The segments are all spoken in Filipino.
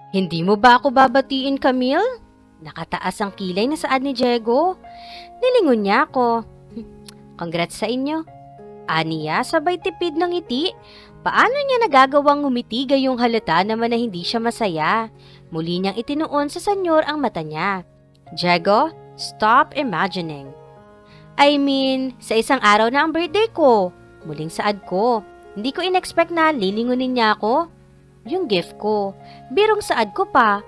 Hindi mo ba ako babatiin, Camille? Nakataas ang kilay na saad ni Diego. Nilingon niya ako. Congrats sa inyo. Aniya, sabay tipid ng ngiti. Paano niya nagagawang ngumiti gayong halata naman na hindi siya masaya? Muli niyang itinuon sa senyor ang mata niya. Diego, stop imagining. I mean, sa isang araw na ang birthday ko. Muling saad ko. Hindi ko in-expect na lilingunin niya ako. Yung gift ko. Birong saad ko pa.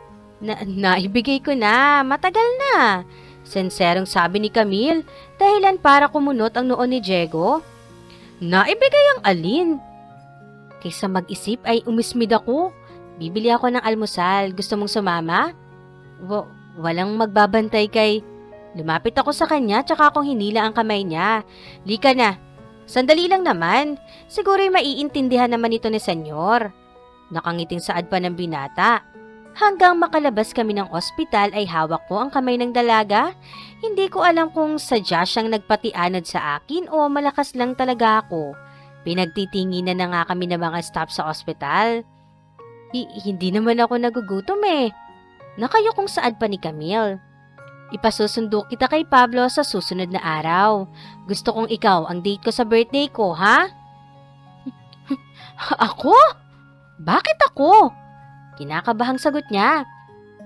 Naibigay ko na. Matagal na. Senserong sabi ni Camille, dahilan para kumunot ang noon ni Diego. Naibigay ang alin? Kaysa mag-isip ay umismid ako. Bibili ako ng almusal. Gusto mong sumama? Walang magbabantay kay... Lumapit ako sa kanya tsaka akong hinila ang kamay niya. Lika na. Sandali lang naman. Siguro'y maiintindihan naman ito ni senyor. Nakangiting saad pa ng binata. Hanggang makalabas kami ng ospital ay hawak ko ang kamay ng dalaga. Hindi ko alam kung sadya siyang nagpatianod sa akin o malakas lang talaga ako. Pinagtitinginan na nga kami ng mga staff sa ospital. Hindi naman ako nagugutom eh. Nakayukong saad pa ni Camille. Ipasusundo kita kay Pablo sa susunod na araw. Gusto kong ikaw ang date ko sa birthday ko, ha? Ako? Bakit ako? Kinakabahang sagot niya.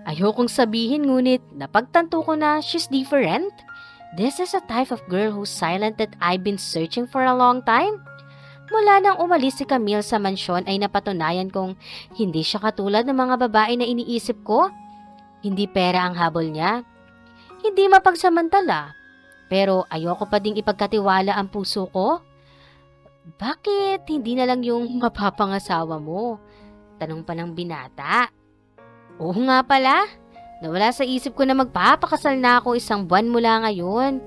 Ayokong sabihin ngunit napagtanto ko na she's different. This is a type of girl who's silent that I've been searching for a long time. Mula nang umalis si Camille sa mansyon ay napatunayan kong hindi siya katulad ng mga babae na iniisip ko. Hindi pera ang habol niya. Hindi mapagsamantala. Pero ayoko pa ding ipagkatiwala ang puso ko. Bakit hindi na lang yung mapapangasawa mo? Tanong pa ng binata. Oo nga pala. Nawala sa isip ko na magpapakasal na ako 1 buwan mula ngayon.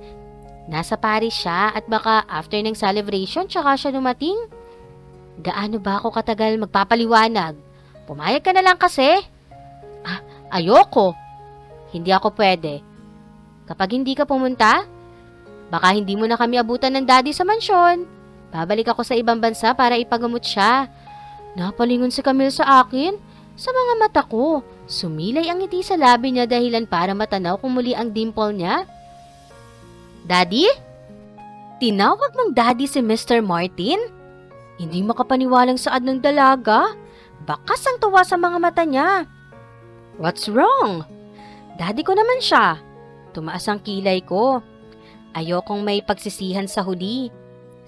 Nasa Paris siya at baka after ng celebration tsaka siya dumating. Gaano ba ako katagal magpapaliwanag? Pumayag ka na lang kasi. Ayoko. Hindi ako pwede. Kapag hindi ka pumunta, baka hindi mo na kami abutan ng daddy sa mansyon. Babalik ako sa ibang bansa para ipagamot siya. Napalingon si Camille sa akin. Sa mga mata ko, sumilay ang ngiti sa labi niya dahilan para matanaw kung muli ang dimple niya. Daddy? Tinawag mong daddy si Mr. Martin? Hindi makapaniwalang saad ng dalaga. Bakas ang tuwa sa mga mata niya. What's wrong? Daddy ko naman siya. Tumaas ang kilay ko. Ayokong may pagsisihan sa huli.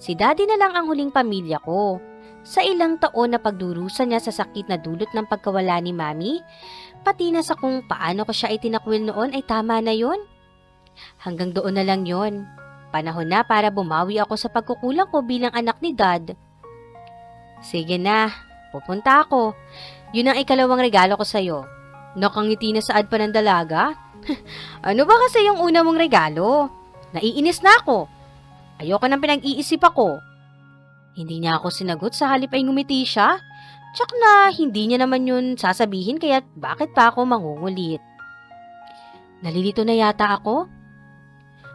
Si daddy na lang ang huling pamilya ko. Sa ilang taon na pagdurusa niya sa sakit na dulot ng pagkawala ni Mami, pati na sa kung paano ko siya itinakwil noon ay tama na yon. Hanggang doon na lang yon. Panahon na para bumawi ako sa pagkukulang ko bilang anak ni Dad. Sige na, pupunta ako. Yun ang ikalawang regalo ko sa'yo. Nakangiti na saad pa ng dalaga. Ano ba kasi yung una mong regalo? Naiinis na ako. Ayoko nang pinag-iisip ako. Hindi niya ako sinagot sa halip ay ngumiti siya. Tsak na hindi niya naman yun sasabihin kaya bakit pa ako mangungulit. Nalilito na yata ako.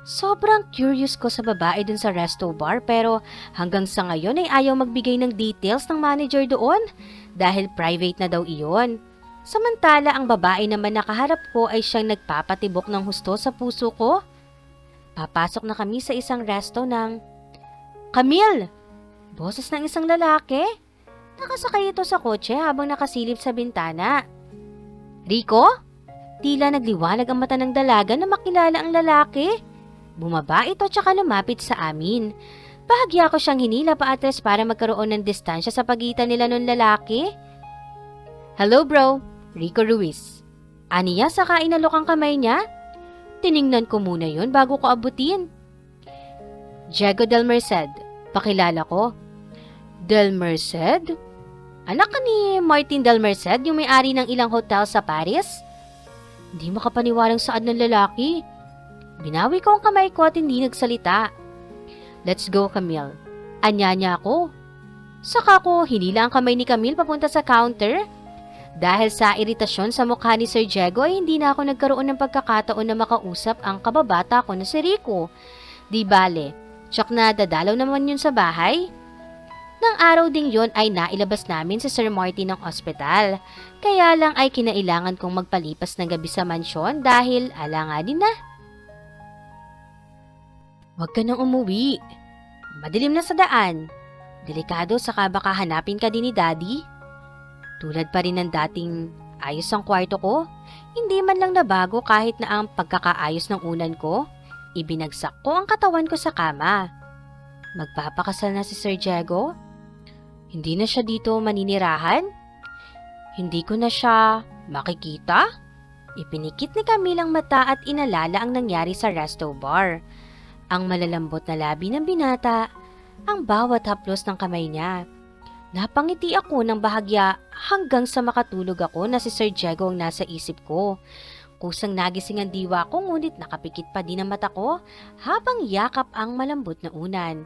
Sobrang curious ko sa babae dun sa resto bar pero hanggang sa ngayon ay ayaw magbigay ng details ng manager doon dahil private na daw iyon. Samantala ang babae naman nakaharap ko ay siyang nagpapatibok ng husto sa puso ko. Papasok na kami sa isang resto ng... Camille! Boses ng isang lalaki. Nakasakay ito sa kotse habang nakasilip sa bintana. Rico? Tila nagliwanag ang mata ng dalaga na makilala ang lalaki. Bumaba ito tsaka lumapit sa amin. Bahagya ko siyang hinila paatres para magkaroon ng distansya sa pagitan nila ng lalaki. Hello bro! Rico Ruiz. Aniya saka inalok ang kamay niya. Tiningnan ko muna yun bago ko abutin. Diego Del Merced. Pakilala ko. Del Merced? Anak ka ni Martin Del Merced, yung may-ari ng ilang hotel sa Paris? Hindi makapaniwalang saad ng lalaki. Binawi ko ang kamay ko at hindi nagsalita. Let's go, Camille. Anya niya ako. Saka ko hinila ang kamay ni Camille papunta sa counter. Dahil sa iritasyon sa mukha ni Sir Diego ay hindi na ako nagkaroon ng pagkakataon na makausap ang kababata ko na si Rico. Di bale, tsak na dadalaw naman yun sa bahay. Nang araw ding yon ay nailabas namin si Sir Marty ng ospital. Kaya lang ay kinailangan kong magpalipas ng gabi sa mansyon dahil alanganin na. Huwag ka nang umuwi. Madilim na sa daan. Delikado saka baka hanapin ka din ni Daddy. Tulad pa rin ng dating ayos ang kwarto ko. Hindi man lang nabago kahit na ang pagkakaayos ng unan ko. Ibinagsak ko ang katawan ko sa kama. Magpapakasal na si Sir Diego? Hindi na siya dito maninirahan? Hindi ko na siya makikita? Ipinikit ni Camille ang mata at inalala ang nangyari sa resto bar. Ang malalambot na labi ng binata, ang bawat haplos ng kamay niya. Napangiti ako ng bahagya hanggang sa makatulog ako na si Sir Diego ang nasa isip ko. Kusang nagising ang diwa ko ngunit nakapikit pa din ang mata ko habang yakap ang malambot na unan.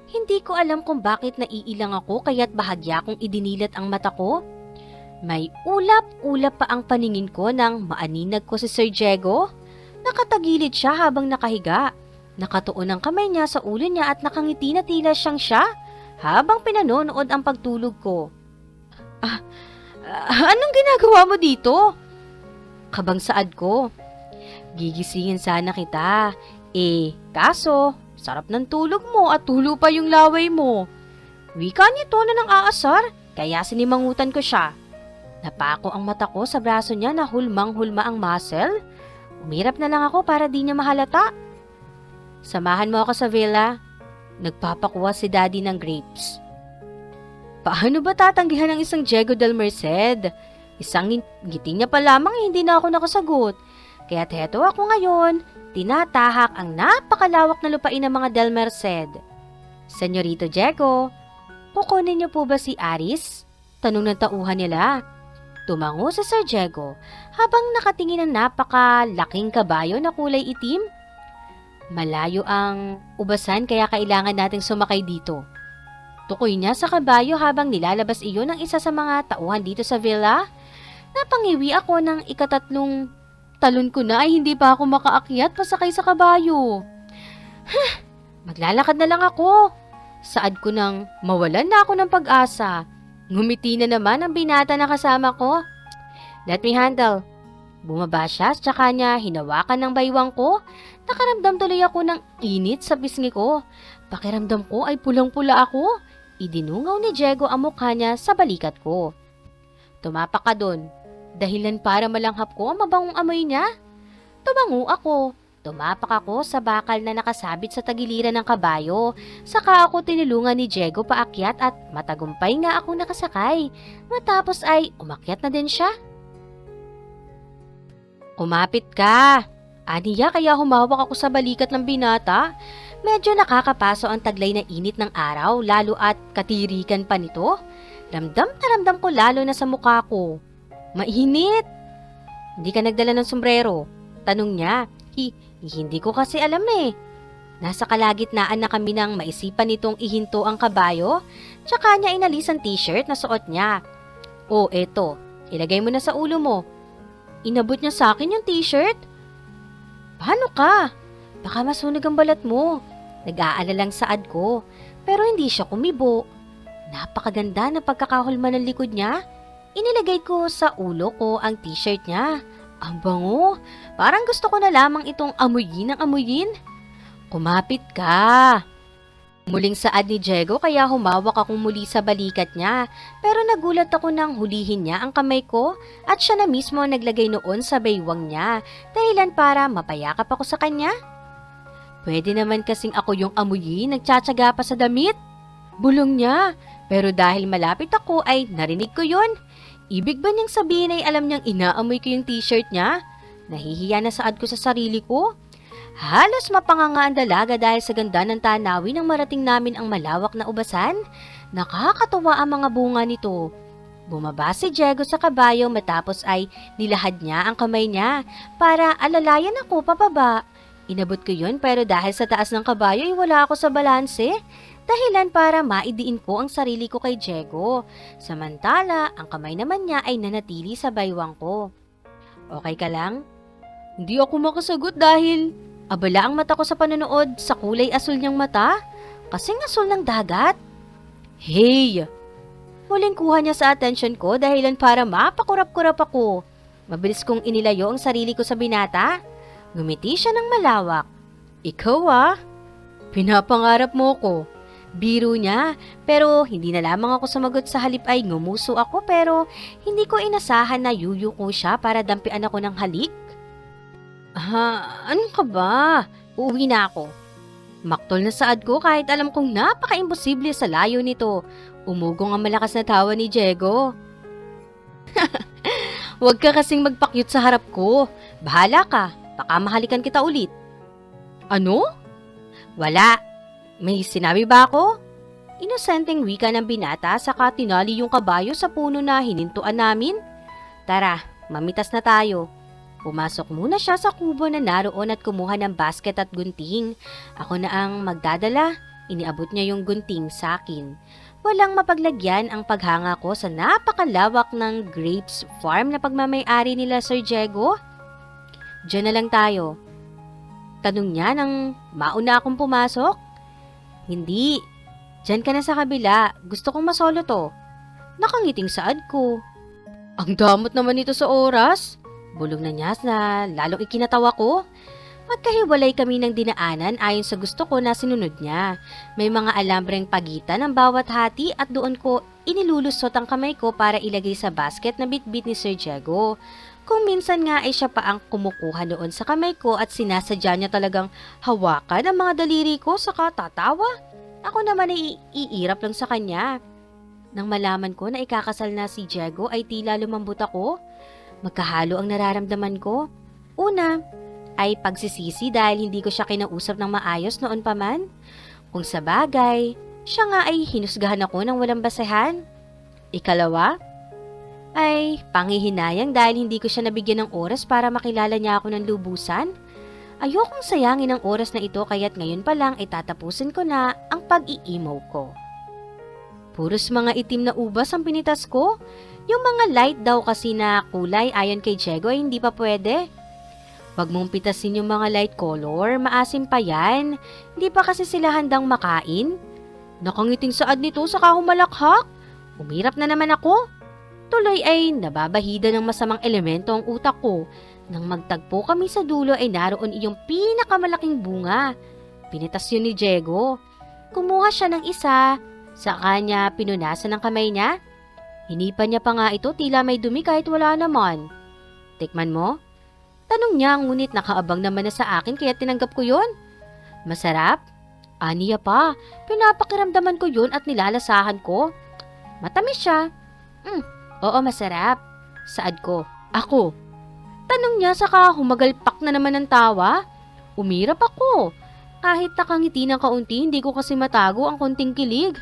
Hindi ko alam kung bakit naiilang ako kaya't bahagya kong idinilat ang mata ko. May ulap-ulap pa ang paningin ko nang maaninag ko si Sir Diego. Nakatagilid siya habang nakahiga. Nakatuon ang kamay niya sa ulo niya at nakangiti na tila siyang siya habang pinanonood ang pagtulog ko. Anong ginagawa mo dito? Kabang saad ko. Gigisingin sana kita. Kaso, sarap ng tulog mo at tulo pa yung laway mo. Wika nito na ng aasar, kaya sinimangutan ko siya. Napako ang mata ko sa braso niya na hulmang-hulma ang muscle. Umirap na lang ako para di niya mahalata. Samahan mo ako sa villa. Nagpapakuha si Daddy ng grapes. Paano ba tatanggihan ng isang Diego del Merced? Isang ngiti niya pa lamang hindi na ako nakasagot. Kaya't heto ako ngayon, tinatahak ang napakalawak na lupain ng mga del Merced. Senyorito Diego, kukunin niyo po ba si Aris? Tanong ng tauhan nila. Tumango si Sir Diego habang nakatingin ng napakalaking kabayo na kulay itim. Malayo ang ubasan kaya kailangan nating sumakay dito. Tukoy niya sa kabayo habang nilalabas iyon ng isa sa mga tauhan dito sa villa. Napangiwi ako ng ikatatlong talon ko na ay hindi pa ako makaakyat pasakay sa kabayo. Maglalakad na lang ako. Saad ko nang mawalan na ako ng pag-asa. Ngumiti na naman ang binata na kasama ko. Let me handle. Bumaba siya at saka niya hinawakan ng baywang ko. Nakaramdam tuloy ako ng init sa pisngi ko. Pakiramdam ko ay pulang-pula ako. Idinungaw ni Diego ang mukha niya sa balikat ko. Tumapak ka doon. Dahilan para malanghap ko ang mabangong amoy niya. Tumango ako. Tumapak ako sa bakal na nakasabit sa tagiliran ng kabayo. Saka ako tinulungan ni Diego paakyat at matagumpay nga ako nakasakay. Matapos ay umakyat na din siya. Kumapit ka. Aniya kaya humawak ako sa balikat ng binata. Medyo nakakapaso ang taglay na init ng araw lalo at katirikan pa nito. Ramdam na ramdam ko lalo na sa mukha ko. Mainit. Hindi ka nagdala ng sombrero? Tanong niya. Hindi ko kasi alam eh. Nasa kalagitnaan na kami nang maisipan nitong ihinto ang kabayo. Tsaka niya inalis ang t-shirt na suot niya. Eto. Ilagay mo na sa ulo mo. Inabot niya sa akin yung t-shirt. Paano ka? Baka masunog ang balat mo. Nag-aalalang saad ko. Pero hindi siya kumibo. Napakaganda na pagkakahulma ng likod niya. Inilagay ko sa ulo ko ang t-shirt niya. Ang bango. Parang gusto ko na lamang itong amuyin ng amuyin. Kumapit ka. Muling saad ni Diego kaya humawak akong muli sa balikat niya. Pero nagulat ako nang hulihin niya ang kamay ko at siya na mismo ang naglagay noon sa baywang niya. Dahilan para mapayakap ako sa kanya. Pwede naman kasing ako yung amuyin, nagtsatsaga pa sa damit. Bulong niya. Pero dahil malapit ako ay narinig ko yun. Ibig ba niyang sabihin ay alam niyang inaamoy ko yung t-shirt niya? Nahihiya na saad ko sa sarili ko. Halos mapanganga ang dalaga dahil sa ganda ng tanawin nang marating namin ang malawak na ubasan. Nakakatuwa ang mga bunga nito. Bumaba si Diego sa kabayo matapos ay nilahad niya ang kamay niya para alalayan ako pababa. Inabot ko yun pero dahil sa taas ng kabayo ay wala ako sa balanse. Dahilan para maidiin ko ang sarili ko kay Diego. Samantala, ang kamay naman niya ay nanatili sa baywang ko. Okay ka lang? Hindi ako makasagot dahil abala ang mata ko sa panonood sa kulay asul niyang mata. Kasing asul ng dagat. Hey! Huling kuha niya sa atensyon ko dahilan para mapakurap-kurap ako. Mabilis kong inilayo ang sarili ko sa binata. Ngumiti siya ng malawak. Ikaw pinapangarap mo ko. Biro niya, pero hindi na lamang ako sumagot, sa halip ay ngumuso ako pero hindi ko inasahan na yuyuko siya para dampian ako ng halik. Ano ka ba? Uuwi na ako. Maktol na saad ko kahit alam kong napaka-imposible sa layo nito. Umugong ang malakas na tawa ni Diego. Huwag ka kasing magpakyut sa harap ko. Bahala ka, baka mahalikan kita ulit. Ano? Wala. May sinabi ba ako? Inosenteng wika ng binata saka tinali yung kabayo sa puno na hinintuan namin. Tara, mamitas na tayo. Pumasok muna siya sa kubo na naroon at kumuha ng basket at gunting. Ako na ang magdadala. Iniabot niya yung gunting sa akin. Walang mapaglagyan ang paghanga ko sa napakalawak ng grapes farm na pagmamay-ari nila Sir Diego. Diyan na lang tayo. Tanong niya nang mauna akong pumasok. Hindi. Diyan ka na sa kabila. Gusto kong masolo to. Nakangiting saad ko. Ang damot naman ito sa oras. Bulong na niya na lalong ikinatawa ko. Magkahiwalay kami ng dinaanan ayon sa gusto ko na sinunod niya. May mga alambreng pagitan ng bawat hati at doon ko inilulusot ang kamay ko para ilagay sa basket na bitbit ni Sir Diego. Kung minsan nga ay siya pa ang kumukuha doon sa kamay ko at sinasadya niya talagang hawakan ang mga daliri ko saka tatawa. Ako naman ay iirap lang sa kanya. Nang malaman ko na ikakasal na si Diego ay tila lumambot ako. Magkahalo ang nararamdaman ko. Una, ay pagsisisi dahil hindi ko siya kinausap ng maayos noon pa man. Kung sa bagay, siya nga ay hinusgahan ako ng walang basehan. Ikalawa, ay panghihinayang dahil hindi ko siya nabigyan ng oras para makilala niya ako ng lubusan. Ayokong sayangin ang oras na ito kaya't ngayon pa lang ay tatapusin ko na ang pag-iimaw ko. Puros mga itim na ubas ang pinitas ko. Yung mga light daw kasi na kulay ayon kay Diego ay hindi pa pwede. Wag mong pitasin yung mga light color, maasim pa yan. Hindi pa kasi sila handang makain. Nakangiting saad nito saka humalakhak. Umirap na naman ako. Tuloy ay nababahida ng masamang elemento ang utak ko. Nang magtagpo kami sa dulo ay naroon iyong pinakamalaking bunga. Pinitas yun ni Diego. Kumuha siya ng isa. Sa kanya pinunasan ng kamay niya. Hinipan niya pa nga ito, tila may dumi kahit wala naman. Tikman mo? Tanong niya, ngunit nakaabang naman na sa akin kaya tinanggap ko yun. Masarap? Aniya pa, pinapakiramdaman ko yun at nilalasahan ko. Matamis siya. Oo, masarap. Saad ko. Ako. Tanong niya saka humagalpak na naman ng tawa. Umirap ako. Kahit nakangiti ng kaunti, hindi ko kasi matago ang konting kilig.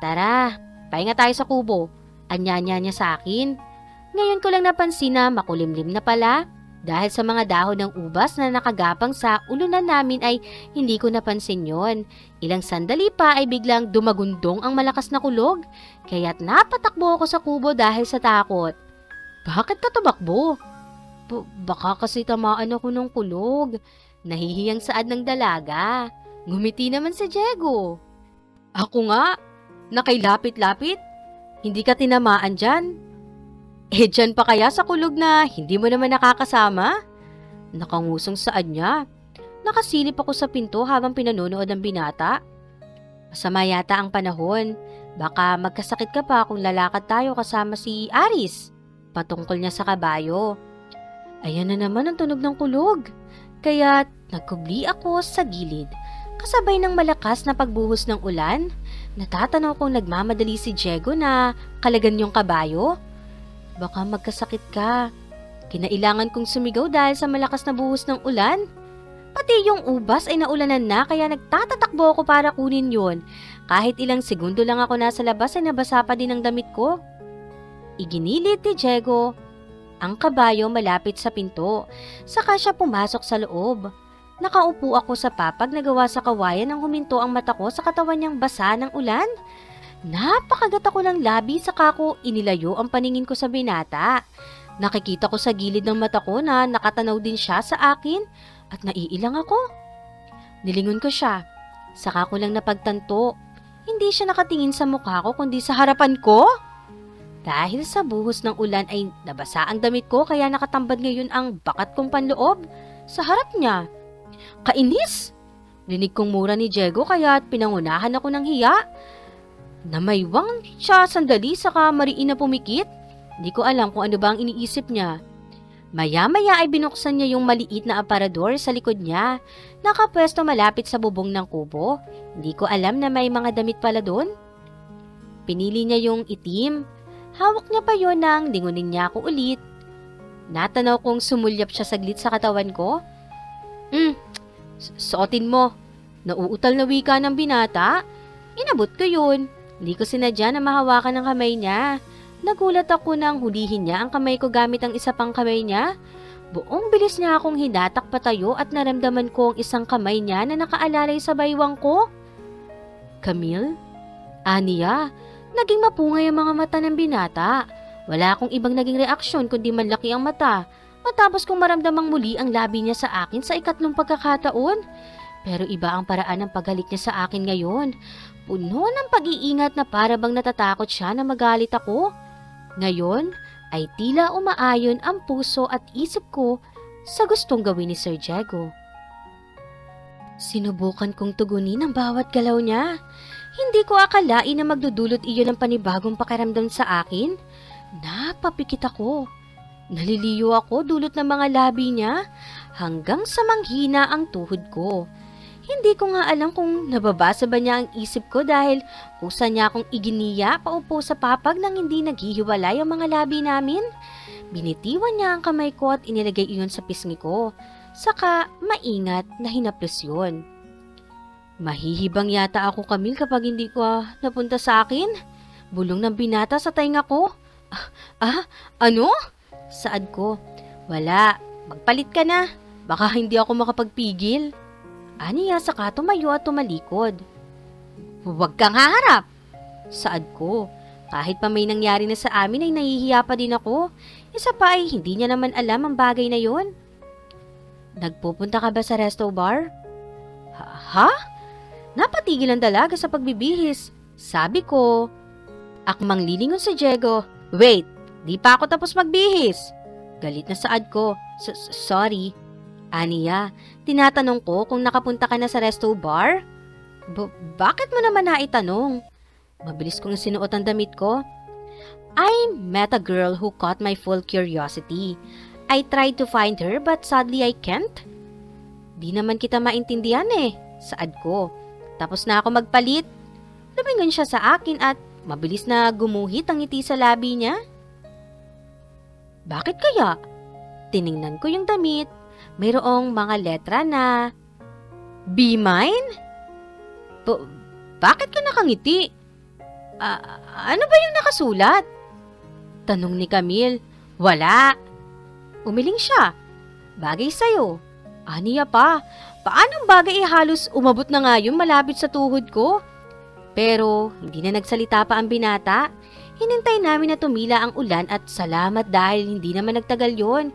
Tara, pahinga tayo sa kubo. Anya-anya niya sa akin. Ngayon ko lang napansin na makulimlim na pala. Dahil sa mga dahon ng ubas na nakagapang sa ulunan namin ay hindi ko napansin yon. Ilang sandali pa ay biglang dumagundong ang malakas na kulog. Kaya't napatakbo ako sa kubo dahil sa takot. Bakit ka tumakbo? Baka kasi tamaan ako ng kulog. Nahihiyang saad ng dalaga. Ngumiti naman si Diego. Ako nga, nakailapit-lapit. Hindi ka tinamaan dyan. Dyan pa kaya sa kulog na hindi mo naman nakakasama? Nakangusong saad niya. Nakasilip ako sa pinto habang pinanonood ang binata. Masama yata ang panahon. Baka magkasakit ka pa kung lalakad tayo kasama si Aris. Patungkol niya sa kabayo. Ayan na naman ang tunog ng kulog. Kaya nagkubli ako sa gilid. Kasabay ng malakas na pagbuhos ng ulan, natatanaw kong nagmamadali si Diego na kalagan yung kabayo. Baka magkasakit ka. Kinailangan kong sumigaw dahil sa malakas na buhos ng ulan. Pati yung ubas ay naulanan na kaya nagtatatakbo ako para kunin yun. Kahit ilang segundo lang ako nasa labas ay nabasa pa din ang damit ko. Iginilit ni Diego ang kabayo malapit sa pinto. Saka siya pumasok sa loob. Nakaupo ako sa papag na gawa sa kawayan nang huminto ang mata ko sa katawan niyang basa ng ulan. Napakagat ako ng labi saka ko inilayo ang paningin ko sa binata. Nakikita ko sa gilid ng mata ko na nakatanaw din siya sa akin at naiilang ako. Nilingon ko siya. Saka ko lang napagtanto. Hindi siya nakatingin sa mukha ko kundi sa harapan ko. Dahil sa buhos ng ulan ay nabasa ang damit ko kaya nakatambad ngayon ang bakat kong panloob sa harap niya. Kainis! Rinig kong mura ni Diego kaya pinangunahan ako ng hiya. Namaywang siya sandali saka mariin na pumikit. Hindi ko alam kung ano ba ang iniisip niya. Maya-maya ay binuksan niya yung maliit na aparador sa likod niya. Nakapwesto malapit sa bubong ng kubo. Hindi ko alam na may mga damit pala doon. Pinili niya yung itim. Hawak niya pa yon nang lingunin niya ako ulit. Natanaw kong sumulyap siya saglit sa katawan ko. Suotin mo. Nauutal na wika ng binata. Inabot ko yun. Hindi ko sinadya na mahawakan ng kamay niya. Nagulat ako nang hulihin niya ang kamay ko gamit ang isa pang kamay niya. Buong bilis niya akong hinatak patayo at naramdaman ko ang isang kamay niya na nakaalalay sa baywang ko. Camille? Aniya, naging mapungay ang mga mata ng binata. Wala akong ibang naging reaksyon kundi manlaki ang mata. Matapos kong maramdamang muli ang labi niya sa akin sa ikatlong pagkakataon. Pero iba ang paraan ng paghalik niya sa akin ngayon. Puno ng pag-iingat na para bang natatakot siya na magalit ako. Ngayon ay tila umaayon ang puso at isip ko sa gustong gawin ni Sir Diego. Sinubukan kong tugunin ang bawat galaw niya. Hindi ko akalain na magdudulot iyon ng panibagong pakiramdam sa akin. Napapikit ako. Naliliyo ako dulot ng mga labi niya hanggang sa manghina ang tuhod ko. Hindi ko nga alam kung nababasa ba niya ang isip ko dahil kusa niya akong iginiya paupo sa papag nang hindi naghihiwalay ang mga labi namin. Binitiwan niya ang kamay ko at inilagay iyon sa pisngi ko. Saka maingat na hinaplos yun. Mahihibang yata ako, Camille, kapag hindi ko napunta sa akin. Bulong ng binata sa tainga ko. Ano? Saad ko. Wala. Magpalit ka na. Baka hindi ako makapagpigil. Aniya saka tumayo at tumalikod. Huwag kang haharap. Saad ko. Kahit pa may nangyari na sa amin ay nahihiya pa din ako. Isa pa ay hindi niya naman alam ang bagay na yon. Nagpupunta ka ba sa resto bar? Ha? Napatigil ang dalaga sa pagbibihis. Sabi ko. Akmang lilingon si Diego. Wait, di pa ako tapos magbihis. Galit na saad ko. Sorry. Aniya, tinatanong ko kung nakapunta ka na sa resto bar? Bakit mo naman naitanong? Mabilis kong sinuot ang damit ko. I met a girl who caught my full curiosity. I tried to find her but sadly I can't. Di naman kita maintindihan saad ko. Tapos na ako magpalit. Lumingon siya sa akin at mabilis na gumuhit ang ngiti sa labi niya. Bakit kaya? Tiningnan ko yung damit. Mayroong mga letra na Be mine? Bakit ka nakangiti? Ano ba yung nakasulat? Tanong ni Camille. Wala. Umiling siya. Bagay sa'yo. Aniya pa. Paanong bagay halos umabot na nga yung malapit sa tuhod ko? Pero hindi na nagsalita pa ang binata. Hinintay namin na tumila ang ulan at salamat dahil hindi naman nagtagal yon.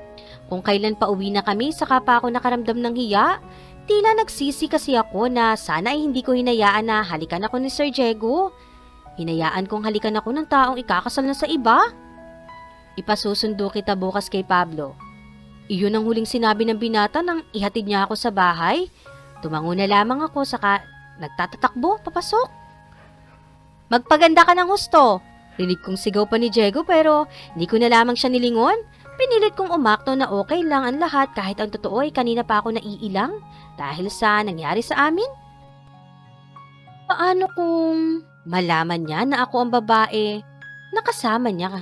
Kung kailan pa uwi na kami, saka pa ako nakaramdam ng hiya. Tila nagsisi kasi ako na sana ay hindi ko hinayaan na halikan ako ni Sir Diego. Hinayaan kong halikan ako ng taong ikakasal na sa iba. Ipasusundo kita bukas kay Pablo. Iyon ang huling sinabi ng binata nang ihatid niya ako sa bahay. Tumango na lamang ako saka nagtatatakbo papasok. Magpaganda ka ng husto. Rinig kong sigaw pa ni Diego pero hindi ko na lamang siya nilingon. Pinilit kong umakto na okay lang ang lahat kahit ang totoo ay kanina pa ako naiilang dahil sa nangyari sa amin. Paano kung malaman niya na ako ang babae na kasama niya?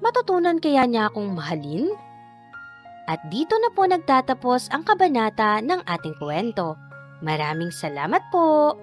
Matutunan kaya niya akong mahalin? At dito na po nagtatapos ang kabanata ng ating kwento. Maraming salamat po!